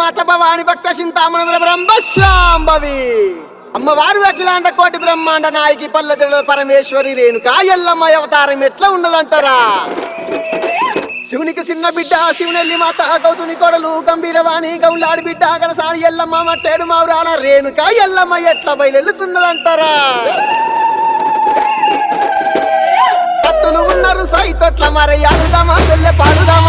మాత భవాని భక్త చింతామణ బ్రహ్మశాంభవి అమ్మవారు అఖిలాండ కోటి బ్రహ్మాండ నాయకి పల్లె పరమేశ్వరి రేణుకా ఎల్లమ్మ అవతారం ఎట్లా ఉన్నదంటారా? శివునికి చిన్న బిడ్డ శివునెల్లి మాత గౌతుని కొడలు గంభీరవాణి గౌలాడి బిడ్డ గడసాని ఎల్లమ్మ మట్టేడు మావురాల రేణుకా ఎల్లమ్మ ఎట్లా బయలుతున్నదంటారా? కట్టులు ఉన్నారు సై తొట్ల మరయ్యాడుదామా చెల్లె పాడుదామా